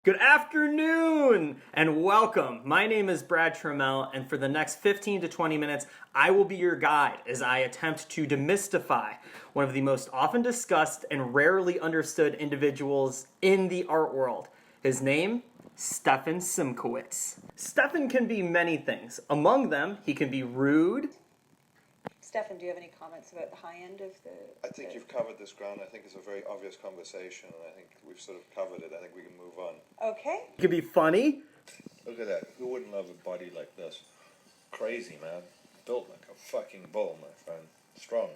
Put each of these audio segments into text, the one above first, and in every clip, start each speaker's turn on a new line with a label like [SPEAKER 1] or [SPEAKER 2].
[SPEAKER 1] Good afternoon and welcome. My name is Brad Trammell, and for the next 15 to 20 minutes, I will be your guide as I attempt to demystify one of the most often discussed and rarely understood individuals in the art world. His name, Stefan Simkowitz. Stefan can be many things. Among them, he can be rude.
[SPEAKER 2] Stefan, do you have any comments about the high end of the...
[SPEAKER 3] I think you've covered this ground. I think it's a very obvious conversation, and I think we've sort of covered it. I think we can move on.
[SPEAKER 2] Okay.
[SPEAKER 1] He can be funny.
[SPEAKER 3] Look at that. Who wouldn't love a body like this? Crazy, man. Built like a fucking bull, my friend. Strong.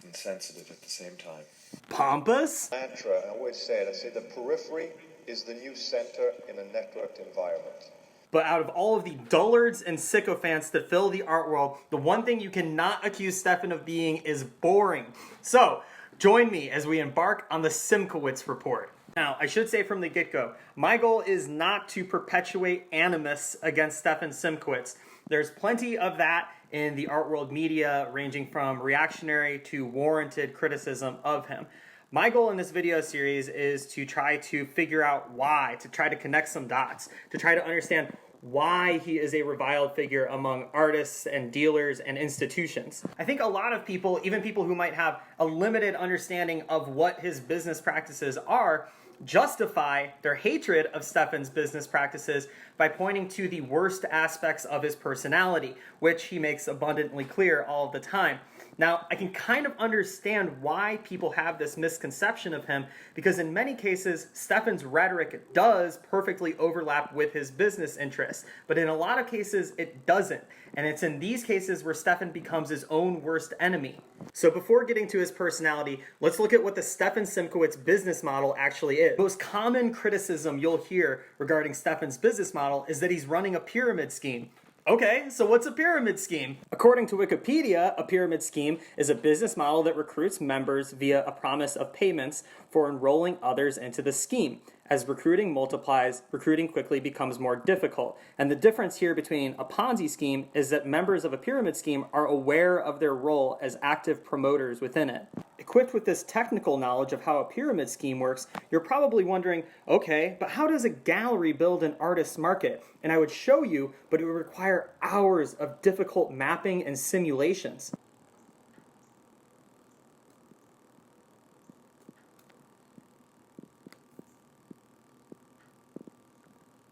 [SPEAKER 3] And sensitive at the same time.
[SPEAKER 1] Pompous.
[SPEAKER 4] Mantra, I always say it. I say the periphery is the new center in a networked environment.
[SPEAKER 1] But out of all of the dullards and sycophants that fill the art world, the one thing you cannot accuse Stefan of being is boring. So, join me as we embark on the Simkowitz Report. Now, I should say from the get-go, my goal is not to perpetuate animus against Stefan Simkowitz. There's plenty of that in the art world media, ranging from reactionary to warranted criticism of him. My goal in this video series is to try to figure out why, to try to connect some dots, to try to understand why he is a reviled figure among artists and dealers and institutions. I think a lot of people, even people who might have a limited understanding of what his business practices are, justify their hatred of Stefan's business practices by pointing to the worst aspects of his personality, which he makes abundantly clear all the time. Now, I can kind of understand why people have this misconception of him, because in many cases, Stefan's rhetoric does perfectly overlap with his business interests, but in a lot of cases, it doesn't. And it's in these cases where Stefan becomes his own worst enemy. So before getting to his personality, let's look at what the Stefan Simkowitz business model actually is. The most common criticism you'll hear regarding Stefan's business model is that he's running a pyramid scheme. Okay, so what's a pyramid scheme? According to Wikipedia, a pyramid scheme is a business model that recruits members via a promise of payments for enrolling others into the scheme. As recruiting multiplies, recruiting quickly becomes more difficult. And the difference here between a Ponzi scheme is that members of a pyramid scheme are aware of their role as active promoters within it. Equipped with this technical knowledge of how a pyramid scheme works, you're probably wondering, okay, but how does a gallery build an artist's market? And I would show you, but it would require hours of difficult mapping and simulations.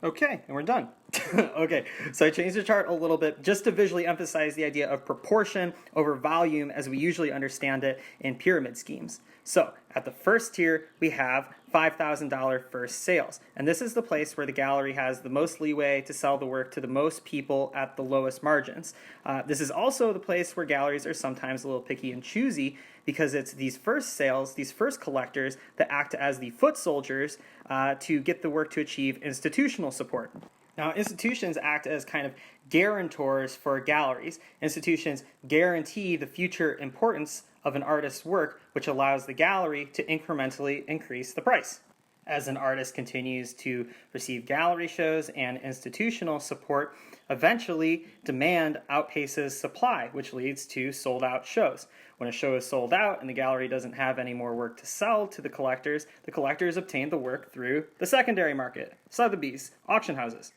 [SPEAKER 1] Okay, and we're done. Okay, so I changed the chart a little bit just to visually emphasize the idea of proportion over volume as we usually understand it in pyramid schemes. So at the first tier, we have $5,000 first sales. And this is the place where the gallery has the most leeway to sell the work to the most people at the lowest margins. This is also the place where galleries are sometimes a little picky and choosy because it's these first sales, these first collectors that act as the foot soldiers to get the work to achieve institutional support. Now, institutions act as kind of guarantors for galleries. Institutions guarantee the future importance of an artist's work, which allows the gallery to incrementally increase the price. As an artist continues to receive gallery shows and institutional support, eventually demand outpaces supply, which leads to sold-out shows. When a show is sold out and the gallery doesn't have any more work to sell to the collectors obtain the work through the secondary market, Sotheby's, auction houses.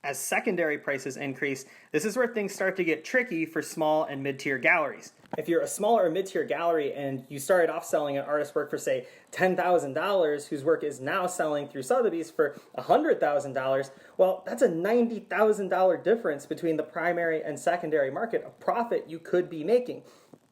[SPEAKER 1] As secondary prices increase, this is where things start to get tricky for small and mid-tier galleries. If you're a smaller or mid-tier gallery and you started off selling an artist's work for, say, $10,000, whose work is now selling through Sotheby's for $100,000, well, that's a $90,000 difference between the primary and secondary market, a profit you could be making.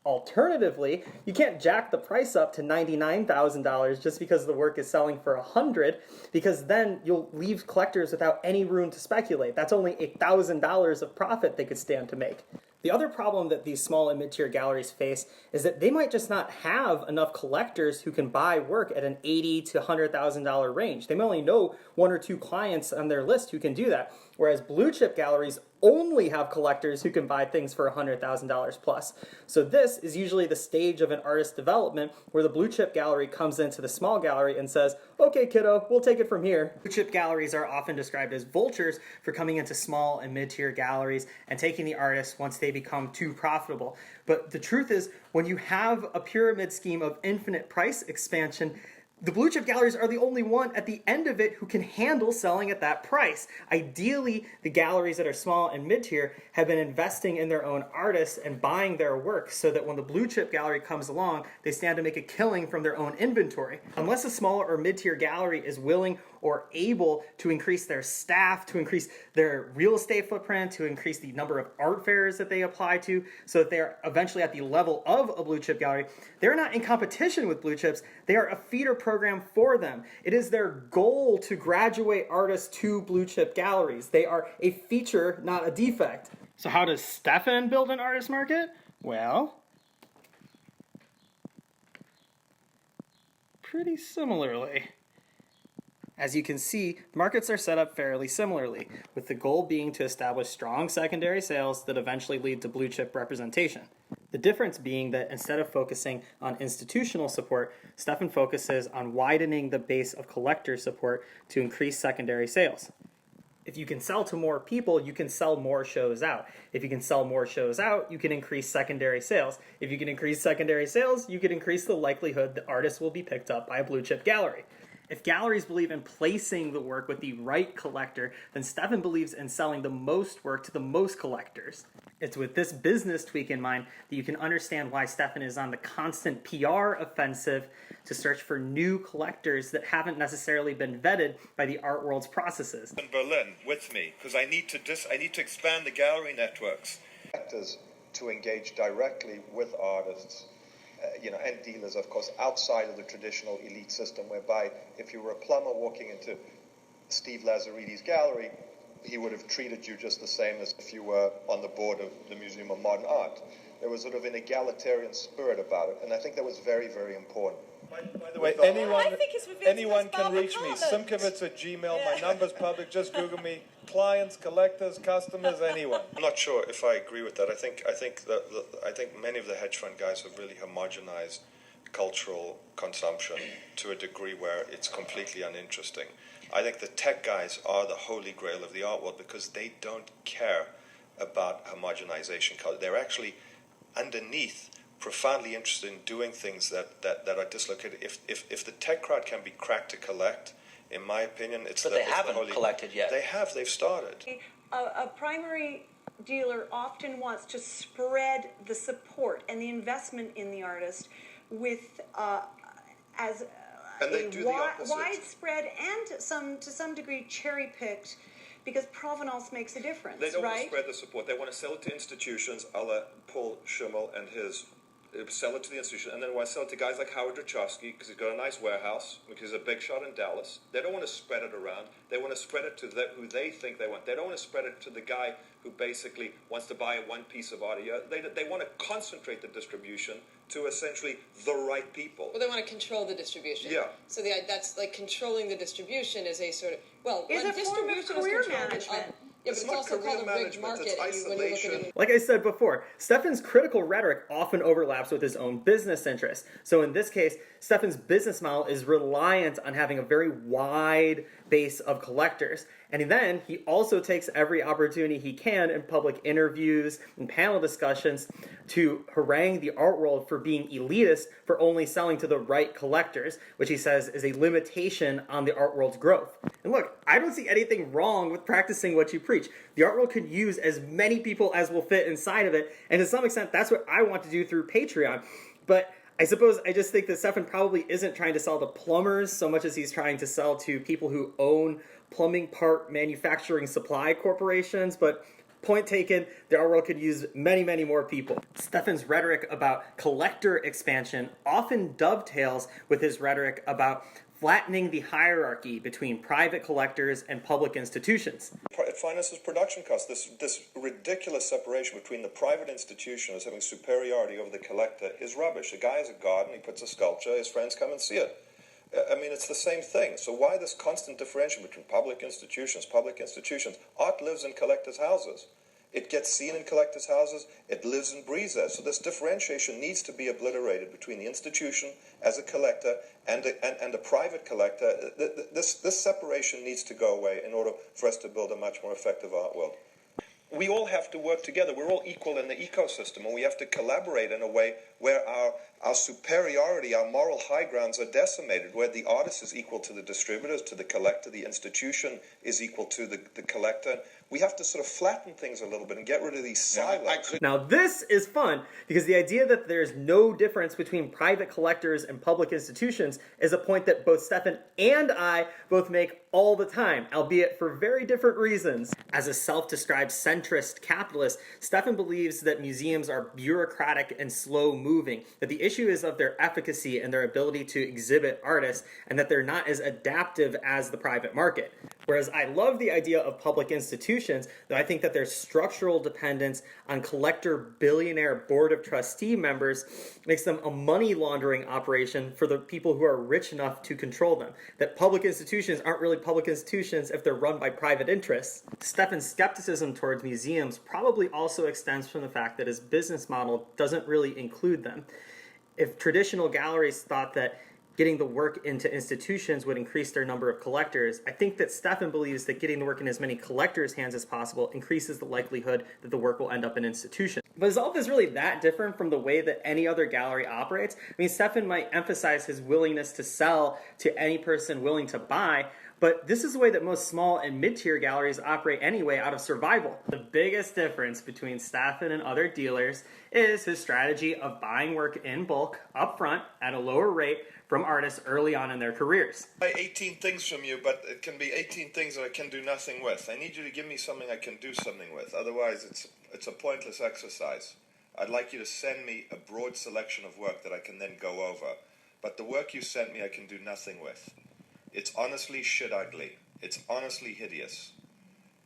[SPEAKER 1] Alternatively, you can't jack the price up to $99,000 just because the work is selling for $100,000, because then you'll leave collectors without any room to speculate. That's only $1,000 of profit they could stand to make. The other problem that these small and mid-tier galleries face is that they might just not have enough collectors who can buy work at an $80,000 to $100,000 range. They may only know one or two clients on their list who can do that, whereas blue chip galleries only have collectors who can buy things for $100,000 plus. So this is usually the stage of an artist development where the blue chip gallery comes into the small gallery and says, okay, kiddo, we'll take it from here. Blue chip galleries are often described as vultures for coming into small and mid-tier galleries and taking the artists once they become too profitable. But the truth is, when you have a pyramid scheme of infinite price expansion, The blue chip galleries are the only one at the end of it who can handle selling at that price. Ideally, the galleries that are small and mid-tier have been investing in their own artists and buying their work so that when the blue chip gallery comes along, they stand to make a killing from their own inventory. Unless a smaller or mid-tier gallery is willing or able to increase their staff, to increase their real estate footprint, to increase the number of art fairs that they apply to, so that they're eventually at the level of a blue chip gallery, they're not in competition with blue chips. They are a feeder program for them. It is their goal to graduate artists to blue chip galleries. They are a feature, not a defect. So how does Stefan build an artist market? Well, pretty similarly. As you can see, markets are set up fairly similarly, with the goal being to establish strong secondary sales that eventually lead to blue chip representation. The difference being that instead of focusing on institutional support, Stefan focuses on widening the base of collector support to increase secondary sales. If you can sell to more people, you can sell more shows out. If you can sell more shows out, you can increase secondary sales. If you can increase secondary sales, you can increase the likelihood that artists will be picked up by a blue chip gallery. If galleries believe in placing the work with the right collector, then Stefan believes in selling the most work to the most collectors. It's with this business tweak in mind that you can understand why Stefan is on the constant PR offensive to search for new collectors that haven't necessarily been vetted by the art world's processes.
[SPEAKER 3] In Berlin with me, because I need to expand the gallery networks.
[SPEAKER 4] Collectors to engage directly with artists, and dealers, of course, outside of the traditional elite system, whereby if you were a plumber walking into Steve Lazaridis' gallery, he would have treated you just the same as if you were on the board of the Museum of Modern Art. There was sort of an egalitarian spirit about it, and I think that was very, very important.
[SPEAKER 3] By the way, anyone can reach me. Simkovitz@gmail. My number's public. Just Google me. Clients, collectors, customers, anyone. I'm not sure if I agree with that. I think many of the hedge fund guys have really homogenized cultural consumption to a degree where it's completely uninteresting. I think the tech guys are the holy grail of the art world because they don't care about homogenization. They're actually underneath profoundly interested in doing things that are dislocated. If the tech crowd can be cracked to collect, in my opinion,
[SPEAKER 5] But they haven't collected yet.
[SPEAKER 3] They've started.
[SPEAKER 2] A primary dealer often wants to spread the support and the investment in the artist with as
[SPEAKER 3] And they do the opposite.
[SPEAKER 2] widespread and to some degree cherry-picked, because provenance makes a difference,
[SPEAKER 3] They don't want to
[SPEAKER 2] right?
[SPEAKER 3] spread the support. They want to sell it to institutions, a la Paul Schimmel and his. Sell it to the institution, and then want to sell it to guys like Howard Rachowski because he's got a nice warehouse, because he's a big shot in Dallas. They don't want to spread it around. They want to spread it to who they think they want. They don't want to spread it to the guy who basically wants to buy one piece of art a year. They want to concentrate the distribution to essentially the right people.
[SPEAKER 6] Well, they want to control the distribution.
[SPEAKER 3] Yeah.
[SPEAKER 6] So that's like controlling the distribution is a sort of,
[SPEAKER 2] Is
[SPEAKER 6] when
[SPEAKER 2] a form of
[SPEAKER 6] distribution
[SPEAKER 2] career
[SPEAKER 6] is controlled,
[SPEAKER 2] management.
[SPEAKER 6] yeah,
[SPEAKER 3] It's
[SPEAKER 6] but it's
[SPEAKER 3] not
[SPEAKER 6] also
[SPEAKER 3] career
[SPEAKER 6] called a rigged
[SPEAKER 3] management,
[SPEAKER 6] market
[SPEAKER 3] it's
[SPEAKER 6] when you look at
[SPEAKER 3] isolation.
[SPEAKER 6] it.
[SPEAKER 1] Like I said before, Stefan's critical rhetoric often overlaps with his own business interests. So in this case, Stefan's business model is reliant on having a very wide base of collectors. And then he also takes every opportunity he can in public interviews and panel discussions to harangue the art world for being elitist, for only selling to the right collectors, which he says is a limitation on the art world's growth. And look, I don't see anything wrong with practicing what you preach. The art world could use as many people as will fit inside of it, and to some extent, that's what I want to do through Patreon. But I suppose I just think that Stefan probably isn't trying to sell to plumbers so much as he's trying to sell to people who own plumbing part manufacturing supply corporations, but point taken, the art world could use many, many more people. Stefan's rhetoric about collector expansion often dovetails with his rhetoric about flattening the hierarchy between private collectors and public institutions.
[SPEAKER 3] It finances production costs. This ridiculous separation between the private institution as having superiority over the collector is rubbish. A guy has a garden, he puts a sculpture, his friends come and see it. I mean, it's the same thing. So why this constant differentiation between public institutions? Art lives in collectors' houses. It gets seen in collectors' houses. It lives and breathes there. So this differentiation needs to be obliterated between the institution as a collector and a private collector. This separation needs to go away in order for us to build a much more effective art world. We all have to work together. We're all equal in the ecosystem, and we have to collaborate in a way where our
[SPEAKER 4] our superiority, our moral high grounds are decimated, where the artist is equal to the distributors, to the collector, the institution is equal to the collector. We have to sort of flatten things a little bit and get rid of these silos.
[SPEAKER 1] Now this is fun because the idea that there's no difference between private collectors and public institutions is a point that both Stefan and I both make all the time, albeit for very different reasons. As a self-described centrist capitalist, Stefan believes that museums are bureaucratic and slow-moving, that the issue is of their efficacy and their ability to exhibit artists, and that they're not as adaptive as the private market. Whereas I love the idea of public institutions, though I think that their structural dependence on collector billionaire board of trustee members makes them a money laundering operation for the people who are rich enough to control them. That public institutions aren't really public institutions if they're run by private interests. Stefan's skepticism towards museums probably also extends from the fact that his business model doesn't really include them. If traditional galleries thought that getting the work into institutions would increase their number of collectors, I think that Stefan believes that getting the work in as many collectors' hands as possible increases the likelihood that the work will end up in institutions. But is all this really that different from the way that any other gallery operates? I mean, Stefan might emphasize his willingness to sell to any person willing to buy, but this is the way that most small and mid-tier galleries operate anyway, out of survival. The biggest difference between Stefan and other dealers is his strategy of buying work in bulk, upfront, at a lower rate, from artists early on in their careers.
[SPEAKER 3] I buy 18 things from you, but it can be 18 things that I can do nothing with. I need you to give me something I can do something with. Otherwise, it's a pointless exercise. I'd like you to send me a broad selection of work that I can then go over. But the work you sent me, I can do nothing with. It's honestly shit ugly. It's honestly hideous.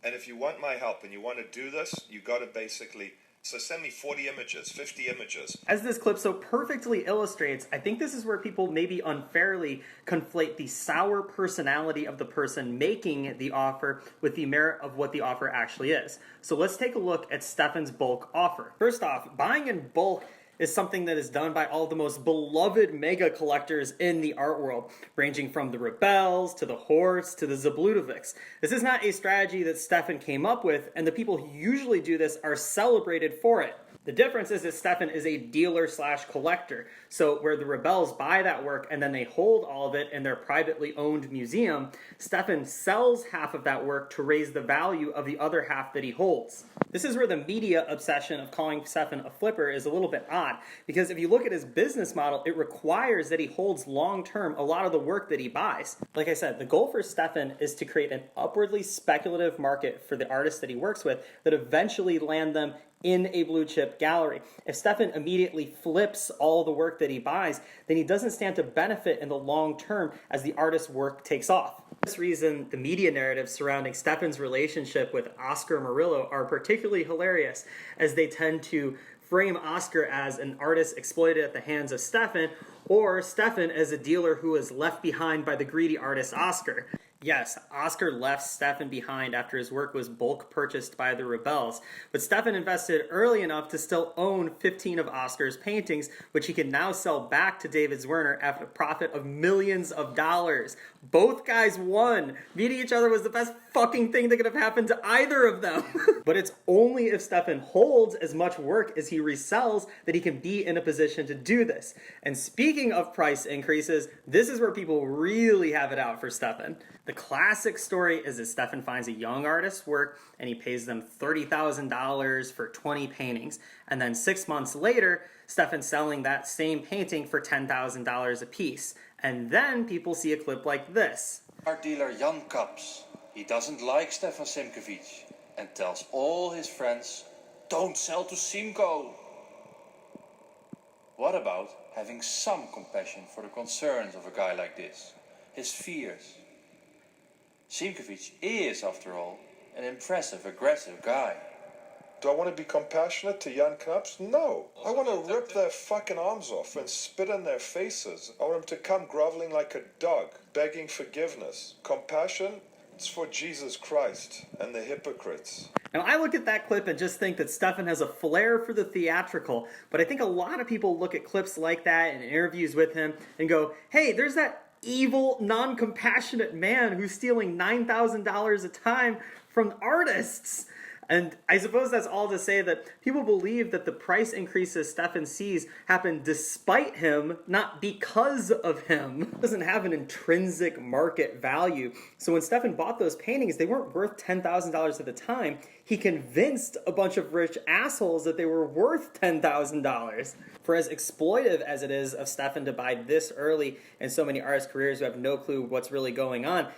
[SPEAKER 3] And if you want my help and you want to do this, you got to basically... So send me 40 images, 50 images.
[SPEAKER 1] As this clip so perfectly illustrates, I think this is where people maybe unfairly conflate the sour personality of the person making the offer with the merit of what the offer actually is. So let's take a look at Stefan's bulk offer. First off, buying in bulk is something that is done by all the most beloved mega collectors in the art world, ranging from the Rebels to the Horsts to the Zabludovics. This is not a strategy that Stefan came up with, and the people who usually do this are celebrated for it. The difference is that Stefan is a dealer/collector. So where the Rebels buy that work and then they hold all of it in their privately owned museum, Stefan sells half of that work to raise the value of the other half that he holds. This is where the media obsession of calling Stefan a flipper is a little bit odd, because if you look at his business model, it requires that he holds long-term a lot of the work that he buys. Like I said, the goal for Stefan is to create an upwardly speculative market for the artists that he works with that eventually land them in a blue chip gallery. If Stefan immediately flips all the work that he buys, then he doesn't stand to benefit in the long term as the artist's work takes off. For this reason, the media narratives surrounding Stefan's relationship with Oscar Murillo are particularly hilarious, as they tend to frame Oscar as an artist exploited at the hands of Stefan, or Stefan as a dealer who was left behind by the greedy artist Oscar. Yes, Oscar left Stefan behind after his work was bulk purchased by the Rebels, but Stefan invested early enough to still own 15 of Oscar's paintings, which he can now sell back to David Zwirner at a profit of millions of dollars. Both guys won. Meeting each other was the best fucking thing that could have happened to either of them. But it's only if Stefan holds as much work as he resells that he can be in a position to do this. And speaking of price increases, this is where people really have it out for Stefan. The classic story is that Stefan finds a young artist's work and he pays them $30,000 for 20 paintings. And then 6 months later, Stefan's selling that same painting for $10,000 a piece. And then people see a clip like this.
[SPEAKER 7] Art dealer Jan Kaps. He doesn't like Stefan Simkovic and tells all his friends, don't sell to Simco. What about having some compassion for the concerns of a guy like this? His fears. Simkovic is, after all, an impressive, aggressive guy.
[SPEAKER 3] Do I want to be compassionate to Jan Knaps? No. I want to rip their fucking arms off and spit in their faces. I want them to come groveling like a dog, begging forgiveness. Compassion? It's for Jesus Christ and the hypocrites.
[SPEAKER 1] Now, I look at that clip and just think that Stefan has a flair for the theatrical, but I think a lot of people look at clips like that and interviews with him and go, hey, there's that evil, non-compassionate man who's stealing $9,000 a time from artists. And I suppose that's all to say that people believe that the price increases Stefan sees happen despite him, not because of him. It doesn't have an intrinsic market value. So when Stefan bought those paintings, they weren't worth $10,000 at the time. He convinced a bunch of rich assholes that they were worth $10,000. For as exploitive as it is of Stefan to buy this early in so many artists' careers who have no clue what's really going on,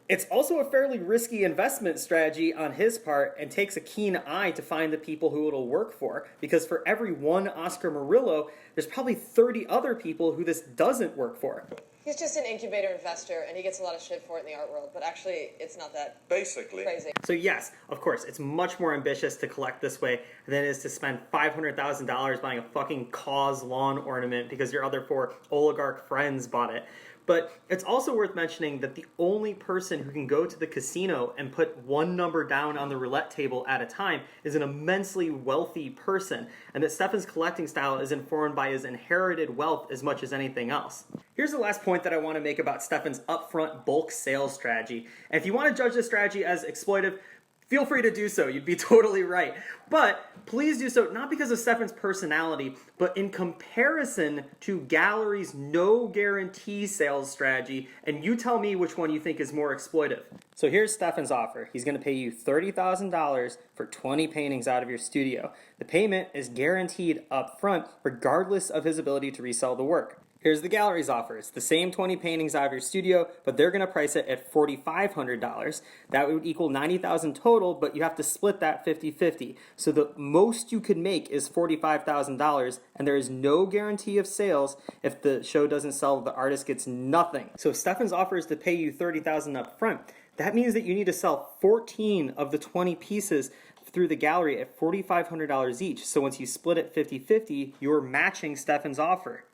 [SPEAKER 1] it's also a fairly risky investment strategy on his part and takes a keen eye to find the people who it'll work for. Because for every one Oscar Murillo, there's probably 30 other people who this doesn't work for.
[SPEAKER 6] He's just an incubator investor, and he gets a lot of shit for it in the art world, but actually, it's not that
[SPEAKER 3] Basically.
[SPEAKER 6] crazy.
[SPEAKER 1] So yes, of course, it's much more ambitious to collect this way than it is to spend $500,000 buying a fucking Cause lawn ornament because your other 4 oligarch friends bought it. But it's also worth mentioning that the only person who can go to the casino and put one number down on the roulette table at a time is an immensely wealthy person, and that Stefan's collecting style is informed by his inherited wealth as much as anything else. Here's the last point that I want to make about Stefan's upfront bulk sales strategy. And if you want to judge this strategy as exploitive, feel free to do so. You'd be totally right. But please do so not because of Stefan's personality, but in comparison to Gallery's no guarantee sales strategy, and you tell me which one you think is more exploitive. So here's Stefan's offer. He's going to pay you $30,000 for 20 paintings out of your studio. The payment is guaranteed up front, regardless of his ability to resell the work. Here's the gallery's offer. It's the same 20 paintings out of your studio, but they're going to price it at $4,500. That would equal $90,000 total, but you have to split that 50-50. So the most you could make is $45,000, and there is no guarantee of sales. If the show doesn't sell, the artist gets nothing. So if Stefan's offer is to pay you $30,000 up front, that means that you need to sell 14 of the 20 pieces through the gallery at $4,500 each. So once you split it 50-50, you're matching Stefan's offer.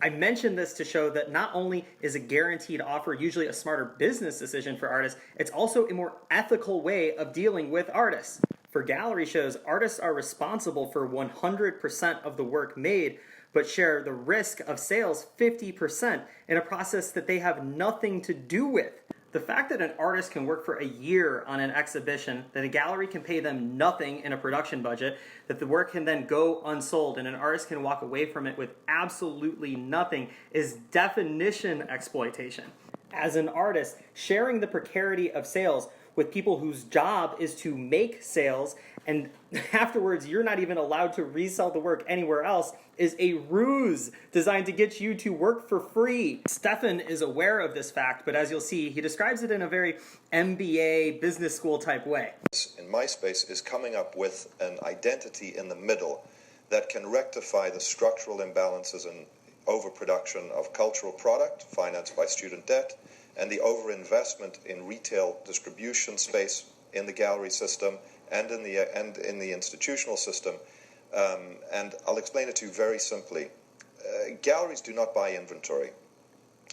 [SPEAKER 1] I mentioned this to show that not only is a guaranteed offer usually a smarter business decision for artists, it's also a more ethical way of dealing with artists. For gallery shows, artists are responsible for 100% of the work made, but share the risk of sales 50% in a process that they have nothing to do with. The fact that an artist can work for a year on an exhibition, that a gallery can pay them nothing in a production budget, that the work can then go unsold and an artist can walk away from it with absolutely nothing is definition exploitation. As an artist, sharing the precarity of sales with people whose job is to make sales, and afterwards you're not even allowed to resell the work anywhere else, is a ruse designed to get you to work for free. Stefan is aware of this fact, but as you'll see, he describes it in a very MBA business school type way.
[SPEAKER 4] In my space is coming up with an identity in the middle that can rectify the structural imbalances and overproduction of cultural product financed by student debt, and the overinvestment in retail distribution space in the gallery system and in the institutional system. And I'll explain it to you very simply. Galleries do not buy inventory.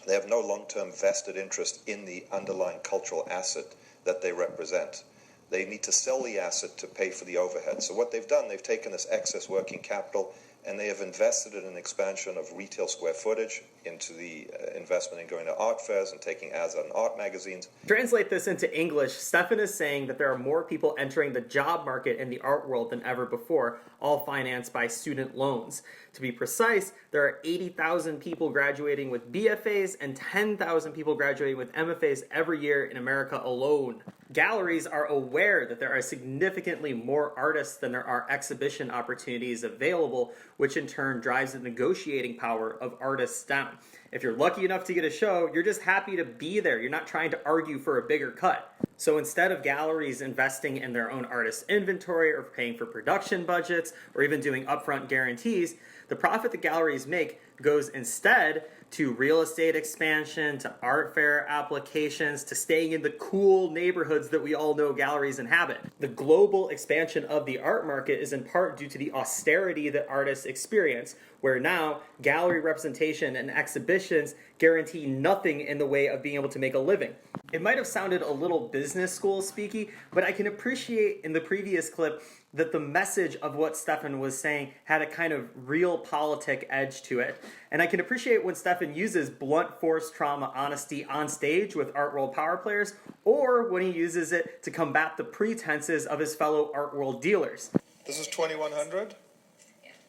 [SPEAKER 4] They have no long-term vested interest in the underlying cultural asset that they represent. They need to sell the asset to pay for the overhead. So what they've done, they've taken this excess working capital and they have invested in an expansion of retail square footage into the investment in going to art fairs and taking ads on art magazines.
[SPEAKER 1] Translate this into English, Stefan is saying that there are more people entering the job market in the art world than ever before, all financed by student loans. To be precise, there are 80,000 people graduating with BFAs and 10,000 people graduating with MFAs every year in America alone. Galleries are aware that there are significantly more artists than there are exhibition opportunities available, which in turn drives the negotiating power of artists down. If you're lucky enough to get a show, you're just happy to be there. You're not trying to argue for a bigger cut. So instead of galleries investing in their own artist inventory or paying for production budgets or even doing upfront guarantees, the profit the galleries make goes instead to real estate expansion, to art fair applications, to staying in the cool neighborhoods that we all know galleries inhabit. The global expansion of the art market is in part due to the austerity that artists experience, where now gallery representation and exhibition conditions guarantee nothing in the way of being able to make a living. It might have sounded a little business school speaky, but I can appreciate in the previous clip that the message of what Stefan was saying had a kind of realpolitik edge to it. And I can appreciate when Stefan uses blunt force trauma honesty on stage with art world power players, or when he uses it to combat the pretenses of his fellow art world dealers.
[SPEAKER 3] This is 2100.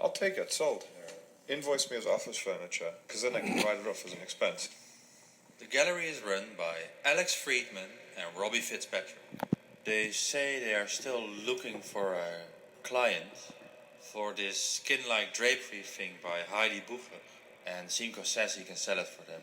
[SPEAKER 3] I'll take it. Sold. Invoice me as office furniture, because then I can write it off as an expense.
[SPEAKER 7] The gallery is run by Alex Friedman and Robbie Fitzpatrick. They say they are still looking for a client for this skin-like drapery thing by Heidi Bucher. And Simco says he can sell it for them.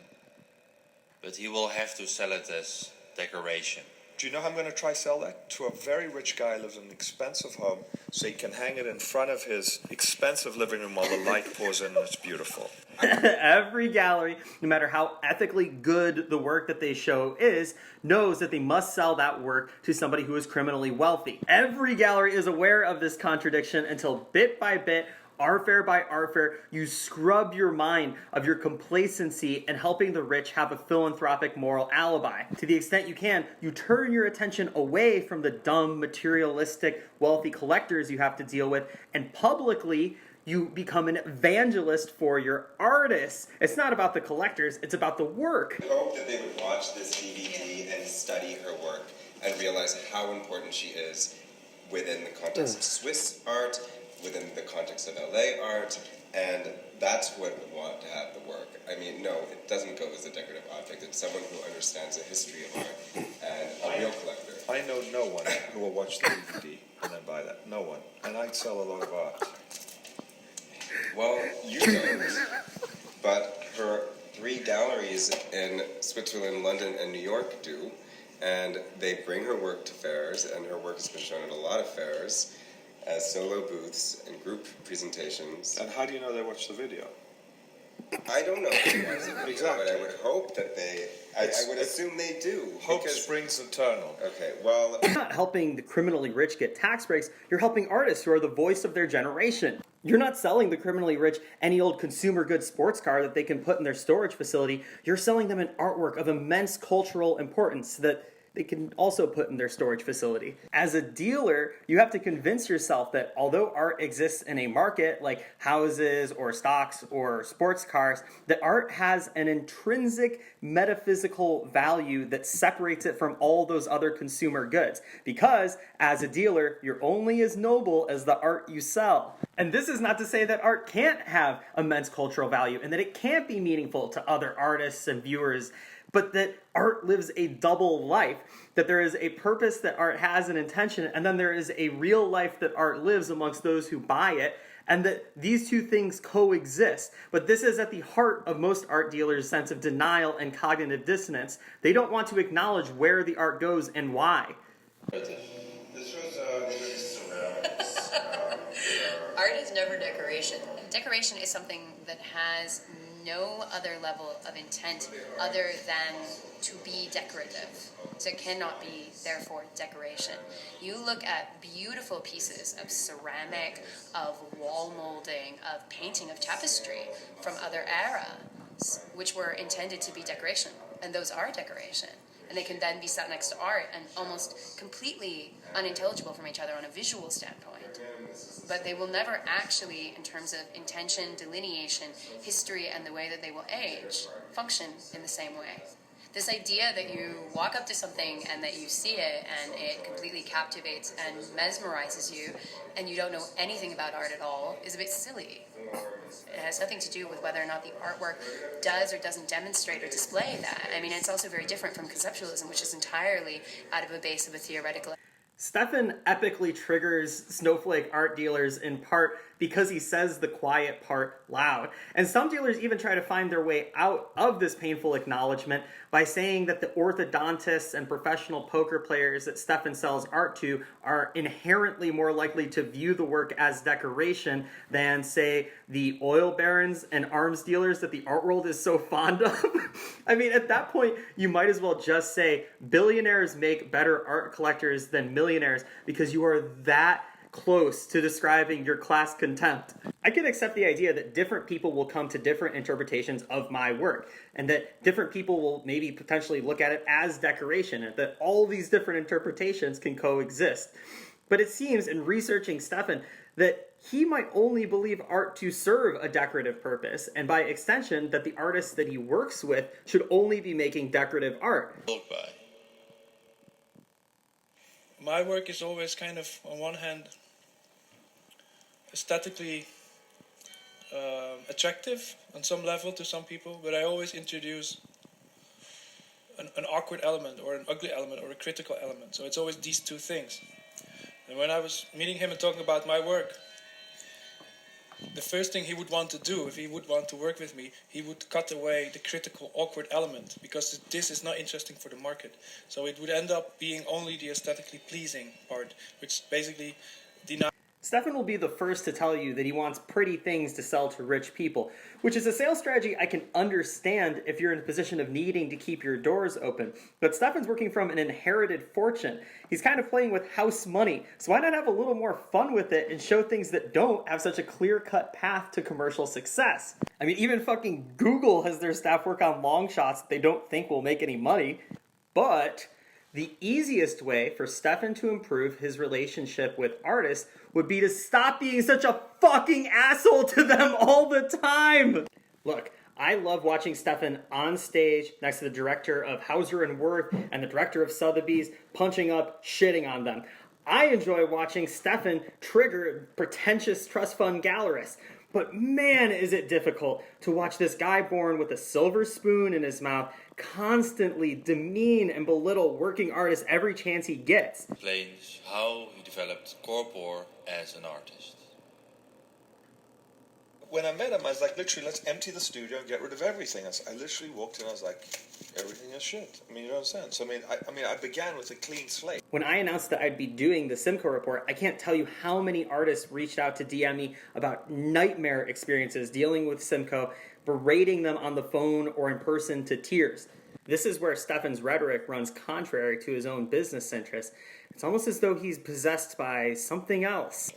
[SPEAKER 7] But he will have to sell it as decoration.
[SPEAKER 3] Do you know how I'm going to try sell that? To a very rich guy who lives in an expensive home, so he can hang it in front of his expensive living room while the light pours in and it's beautiful.
[SPEAKER 1] Every gallery, no matter how ethically good the work that they show is, knows that they must sell that work to somebody who is criminally wealthy. Every gallery is aware of this contradiction until bit by bit, art fair by art fair, you scrub your mind of your complacency in helping the rich have a philanthropic moral alibi. To the extent you can, you turn your attention away from the dumb, materialistic, wealthy collectors you have to deal with, and publicly you become an evangelist for your artists. It's not about the collectors, it's about the work.
[SPEAKER 8] I hope that they would watch this DVD and study her work and realize how important she is within the context of Swiss art, within the context of LA art, and that's what we want to have the work. I mean, no, it doesn't go as a decorative object. It's someone who understands the history of art and a real collector.
[SPEAKER 3] I know no one who will watch the DVD and then buy that. No one. And I'd sell a lot of art.
[SPEAKER 8] Well, you don't, but her 3 galleries in Switzerland, London, and New York do, and they bring her work to fairs, and her work has been shown at a lot of fairs as solo booths and group presentations.
[SPEAKER 3] And how do you know they watch the video?
[SPEAKER 8] I don't know if they watch the video,
[SPEAKER 3] Exactly.
[SPEAKER 8] but I would hope that they, I would assume they do.
[SPEAKER 3] Hope
[SPEAKER 8] because-
[SPEAKER 3] springs eternal.
[SPEAKER 8] Okay, well...
[SPEAKER 1] You're not helping the criminally rich get tax breaks, you're helping artists who are the voice of their generation. You're not selling the criminally rich any old consumer goods sports car that they can put in their storage facility. You're selling them an artwork of immense cultural importance that they can also put in their storage facility. As a dealer, you have to convince yourself that although art exists in a market like houses or stocks or sports cars, that art has an intrinsic metaphysical value that separates it from all those other consumer goods. Because as a dealer, you're only as noble as the art you sell. And this is not to say that art can't have immense cultural value and that it can't be meaningful to other artists and viewers, but that art lives a double life, that there is a purpose that art has an intention, and then there is a real life that art lives amongst those who buy it, and that these two things coexist. But this is at the heart of most art dealers' sense of denial and cognitive dissonance. They don't want to acknowledge where the art goes and why.
[SPEAKER 8] This was ceramics.
[SPEAKER 9] Art is never decoration. Decoration is something that has no other level of intent other than to be decorative. So it cannot be, therefore, decoration. You look at beautiful pieces of ceramic, of wall molding, of painting, of tapestry from other eras, which were intended to be decoration. And those are decoration. And they can then be set next to art and almost completely unintelligible from each other on a visual standpoint. But they will never actually, in terms of intention, delineation, history, and the way that they will age, function in the same way. This idea that you walk up to something and that you see it and it completely captivates and mesmerizes you and you don't know anything about art at all is a bit silly. It has nothing to do with whether or not the artwork does or doesn't demonstrate or display that. I mean, it's also very different from conceptualism, which is entirely out of a base of a theoretical.
[SPEAKER 1] Stefan epically triggers snowflake art dealers in part because he says the quiet part loud. And some dealers even try to find their way out of this painful acknowledgement by saying that the orthodontists and professional poker players that Stefan sells art to are inherently more likely to view the work as decoration than, say, the oil barons and arms dealers that the art world is so fond of. I mean, at that point, you might as well just say billionaires make better art collectors than millionaires because you are that close to describing your class contempt. I can accept the idea that different people will come to different interpretations of my work, and that different people will maybe potentially look at it as decoration, and that all these different interpretations can coexist. But it seems, in researching Stefan, that he might only believe art to serve a decorative purpose, and by extension, that the artists that he works with should only be making decorative art.
[SPEAKER 10] My work is always kind of, on one hand, aesthetically attractive on some level to some people, but I always introduce an awkward element or an ugly element or a critical element. So it's always these two things. And when I was meeting him and talking about my work, the first thing he would want to do, if he would want to work with me, he would cut away the critical, awkward element, because this is not interesting for the market. So it would end up being only the aesthetically pleasing part, which basically denies.
[SPEAKER 1] Stefan will be the first to tell you that he wants pretty things to sell to rich people, which is a sales strategy I can understand if you're in a position of needing to keep your doors open. But Stefan's working from an inherited fortune. He's kind of playing with house money, so why not have a little more fun with it and show things that don't have such a clear-cut path to commercial success? I mean, even fucking Google has their staff work on long shots that they don't think will make any money. But the easiest way for Stefan to improve his relationship with artists would be to stop being such a fucking asshole to them all the time. Look, I love watching Stefan on stage next to the director of Hauser and Wirth and the director of Sotheby's punching up, shitting on them. I enjoy watching Stefan trigger pretentious trust fund gallerists. But man, is it difficult to watch this guy born with a silver spoon in his mouth constantly demean and belittle working artists every chance he gets.
[SPEAKER 7] Explains how he developed Corpor as an artist.
[SPEAKER 3] When I met him, I was like, literally, let's empty the studio and get rid of everything. I literally walked in, I was like, everything is shit. I mean, you know what I'm saying? So, I began with a clean slate.
[SPEAKER 1] When I announced that I'd be doing the Simco Report, I can't tell you how many artists reached out to DM me about nightmare experiences dealing with Simco, berating them on the phone or in person to tears. This is where Stefan's rhetoric runs contrary to his own business interests. It's almost as though he's possessed by something else.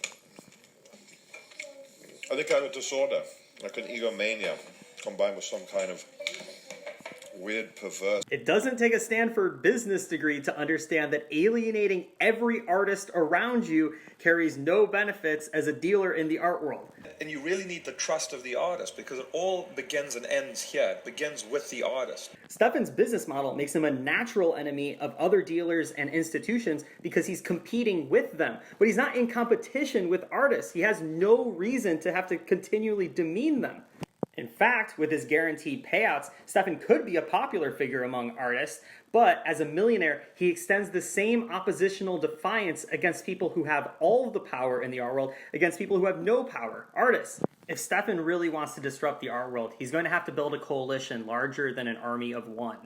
[SPEAKER 3] I think I have a disorder, like an egomania, combined with some kind of weird, perverse.
[SPEAKER 1] It doesn't take a Stanford business degree to understand that alienating every artist around you carries no benefits as a dealer in the art world.
[SPEAKER 3] And you really need the trust of the artist, because it all begins and ends here. It begins with the artist.
[SPEAKER 1] Stefan's business model makes him a natural enemy of other dealers and institutions because he's competing with them. But he's not in competition with artists. He has no reason to have to continually demean them. In fact, with his guaranteed payouts, Stefan could be a popular figure among artists, but as a millionaire, he extends the same oppositional defiance against people who have all of the power in the art world, against people who have no power, artists. If Stefan really wants to disrupt the art world, he's going to have to build a coalition larger than an army of one.